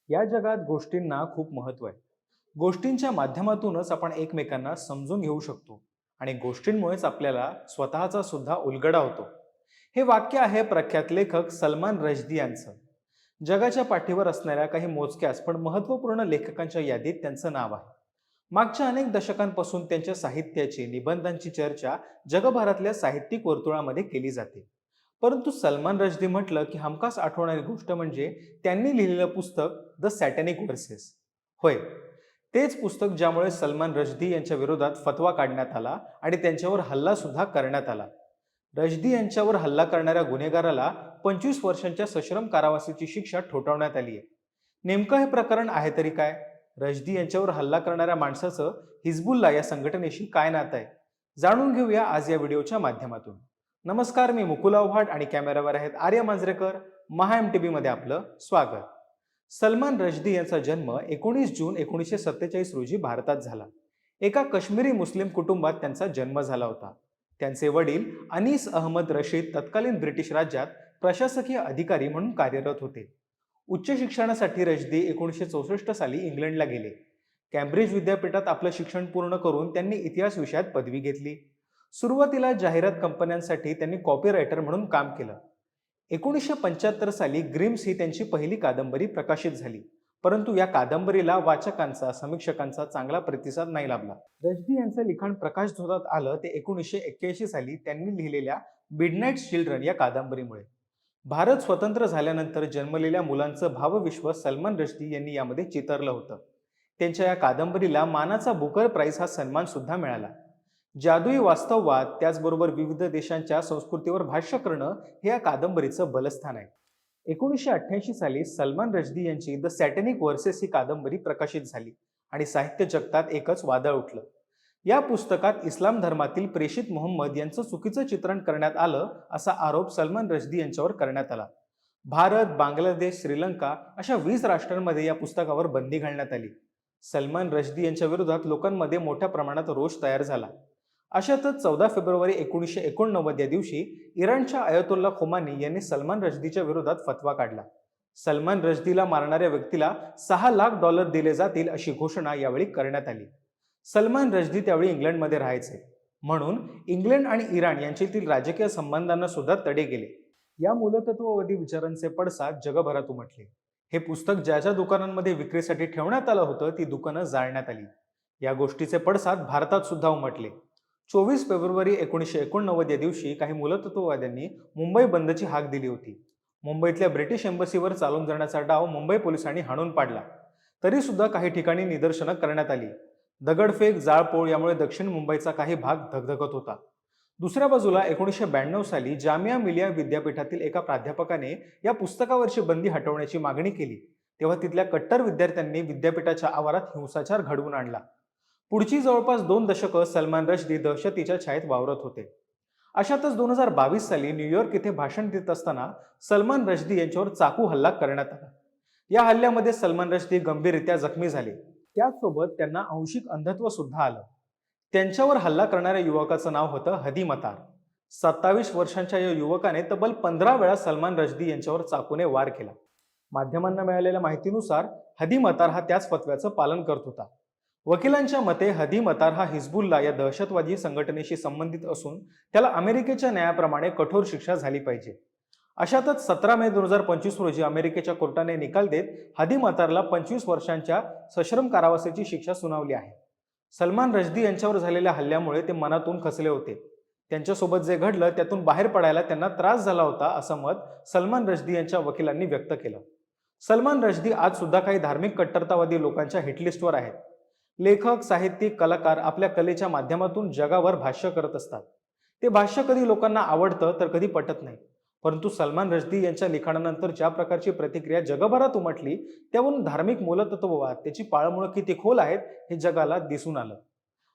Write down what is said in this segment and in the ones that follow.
या जगात गोष्टींना खूप महत्त्व आहे. गोष्टींच्या माध्यमातूनच आपण एकमेकांना समजून घेऊ शकतो आणि गोष्टींमुळेच आपल्याला स्वतःचा सुद्धा उलगडा होतो. हे वाक्य आहे प्रख्यात लेखक सलमान रश्दी यांचं. जगाच्या पाठीवर असणाऱ्या काही मोजक्याच पण महत्त्वपूर्ण लेखकांच्या यादीत त्यांचं नाव आहे. मागच्या अनेक दशकांपासून त्यांच्या साहित्याची, निबंधांची चर्चा जगभरातल्या साहित्यिक वर्तुळामध्ये केली जाते. परंतु सलमान रश्दी म्हटलं की हमखास आठवणारी गोष्ट म्हणजे त्यांनी लिहिलेलं पुस्तक द सॅटॅनिक व्हर्सेस. होय, तेच पुस्तक ज्यामुळे सलमान रश्दी यांच्या विरोधात फतवा काढण्यात आला आणि त्यांच्यावर हल्ला सुद्धा करण्यात आला. रश्दी यांच्यावर हल्ला करणाऱ्या गुन्हेगाराला 25 वर्षांच्या सश्रम कारावासाची शिक्षा ठोठावण्यात आली आहे. नेमकं हे प्रकरण आहे तरी काय? रश्दी यांच्यावर हल्ला करणाऱ्या माणसाचं हिजबुल्ला या संघटनेशी काय नातं आहे? जाणून घेऊया आज या व्हिडिओच्या माध्यमातून. नमस्कार, मी मुकुल आव्हाड आणि कॅमेरावर आहेत आर्य मांजरेकर. महा MTB मध्ये आपलं स्वागत. सलमान रश्दी यांचा जन्म 19 जून 1947 रोजी भारतात झाला. एका काश्मीरी मुस्लिम कुटुंबात त्यांचा जन्म झाला होता. त्यांचे वडील अनीस अहमद रशीद तत्कालीन ब्रिटिश राज्यात प्रशासकीय अधिकारी म्हणून कार्यरत होते. उच्च शिक्षणासाठी रश्दी 1964 साली इंग्लंडला गेले. कॅम्ब्रिज विद्यापीठात आपलं शिक्षण पूर्ण करून त्यांनी इतिहास विषयात पदवी घेतली. सुरुवातीला जाहिरात कंपन्यांसाठी त्यांनी कॉपीरायटर म्हणून काम केलं. 1975 साली ग्रिम्स ही त्यांची पहिली कादंबरी प्रकाशित झाली. परंतु या कादंबरीला वाचकांचा, समीक्षकांचा चांगला प्रतिसाद नाही लाभला. रश्दी यांचं लिखाण प्रकाशझोतात आलं ते 1981 साली त्यांनी लिहिलेल्या मिडनाईट चिल्ड्रन या कादंबरीमुळे. भारत स्वतंत्र झाल्यानंतर जन्मलेल्या मुलांचं भावविश्व सलमान रश्दी यांनी यामध्ये चितारलं होतं. त्यांच्या या कादंबरीला मानाचा बुकर प्राइज हा सन्मान सुद्धा मिळाला. जादुई वास्तववाद, त्याचबरोबर विविध देशांच्या संस्कृतीवर भाष्य करणं हे या कादंबरीचं बलस्थान आहे. 1988 साली सलमान रश्दी यांची द सॅटॅनिक व्हर्सेस ही कादंबरी प्रकाशित झाली आणि साहित्य जगतात एकच वादळ उठलं. या पुस्तकात इस्लाम धर्मातील प्रेषित मोहम्मद यांचं चुकीचं चित्रण करण्यात आलं असा आरोप सलमान रश्दी यांच्यावर करण्यात आला. भारत, बांगलादेश, श्रीलंका अशा 20 राष्ट्रांमध्ये या पुस्तकावर बंदी घालण्यात आली. सलमान रश्दी यांच्या विरोधात लोकांमध्ये मोठ्या प्रमाणात रोष तयार झाला. अशातच 14 फेब्रुवारी 1989 या दिवशी इराणच्या अयतोल्ला खोमानी यांनी सलमान रश्दीच्या विरोधात फतवा काढला. सलमान रश्दीला मारणाऱ्या व्यक्तीला $6 लाख दिले जातील अशी घोषणा यावेळी करण्यात आली. सलमान रश्दी त्यावेळी इंग्लंडमध्ये राहायचे, म्हणून इंग्लंड आणि इराण यांच्यातील राजकीय संबंधांना सुद्धा तडे गेले. या मूलतत्ववादी विचारांचे पडसाद जगभरात उमटले. हे पुस्तक ज्या ज्या दुकानांमध्ये विक्रीसाठी ठेवण्यात आलं होतं ती दुकानं जाळण्यात आली. या गोष्टीचे पडसाद भारतात सुद्धा उमटले. 24 फेब्रुवारी 1989 या दिवशी काही मूलतत्ववाद्यांनी मुंबई बंदची हाक दिली होती. मुंबईतल्या ब्रिटिश एम्बसीवर चालून जाण्याचा डाव मुंबई पोलिसांनी हाणून पाडला. तरी सुद्धा काही ठिकाणी निदर्शनं करण्यात आली. दगडफेक, जाळपोळ यामुळे दक्षिण मुंबईचा काही भाग धगधगत होता. दुसऱ्या बाजूला 1992 साली जामिया मिलिया विद्यापीठातील एका प्राध्यापकाने या पुस्तकावरची बंदी हटवण्याची मागणी केली. तेव्हा तिथल्या कट्टर विद्यार्थ्यांनी विद्यापीठाच्या आवारात हिंसाचार घडवून आणला. पुढची जवळपास 2 दशकं सलमान रश्दी दहशतीच्या छायेत वावरत होते. अशातच 2022 साली न्यूयॉर्क येथे भाषण देत असताना सलमान रश्दी यांच्यावर चाकू हल्ला करण्यात आला. या हल्ल्यामध्ये सलमान रश्दी गंभीररित्या जखमी झाले. त्याचसोबत त्यांना आंशिक अंधत्व सुद्धा आलं. त्यांच्यावर हल्ला करणाऱ्या युवकाचं नाव होतं हदी मतार. 27 वर्षांच्या या युवकाने तब्बल 15 वेळा सलमान रश्दी यांच्यावर चाकूने वार केला. माध्यमांना मिळालेल्या माहितीनुसार हदी मतार हा त्याच फतव्याचं पालन करत होता. वकिलांच्या मते हदी मतार हा हिजबुल्ला या दहशतवादी संघटनेशी संबंधित असून त्याला अमेरिकेच्या न्यायाप्रमाणे कठोर शिक्षा झाली पाहिजे. अशातच 17 मे 2025 रोजी अमेरिकेच्या कोर्टाने निकाल देत हदी मतारला 25 वर्षांच्या सश्रम कारावासाची शिक्षा सुनावली आहे. सलमान रश्दी यांच्यावर झालेल्या हल्ल्यामुळे ते मनातून खचले होते. त्यांच्यासोबत जे घडलं त्यातून बाहेर पडायला त्यांना त्रास झाला होता असं मत सलमान रश्दी यांच्या वकिलांनी व्यक्त केलं. सलमान रश्दी आज सुद्धा काही धार्मिक कट्टरतावादी लोकांच्या हिटलिस्टवर आहेत. लेखक, साहित्यिक, कलाकार आपल्या कलेच्या माध्यमातून जगावर भाष्य करत असतात. ते भाष्य कधी लोकांना आवडतं तर कधी पटत नाही. परंतु सलमान रश्दी यांच्या लिखाणानंतर ज्या प्रकारची प्रतिक्रिया जगभरात उमटली त्यावरून धार्मिक मूलतत्ववाद, त्याची पाळंमुळं किती खोल आहेत हे जगाला दिसून आलं.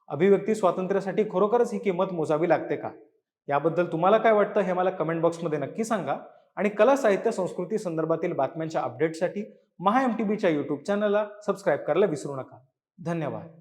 अभिव्यक्ती स्वातंत्र्यासाठी खरोखरच ही किंमत मोजावी लागते का? याबद्दल तुम्हाला काय वाटतं हे मला कमेंट बॉक्समध्ये नक्की सांगा. आणि कला, साहित्य, संस्कृती संदर्भातील बातम्यांच्या अपडेटसाठी महा MTBच्या YouTube चॅनलला सबस्क्राईब करायला विसरू नका. धन्यवाद.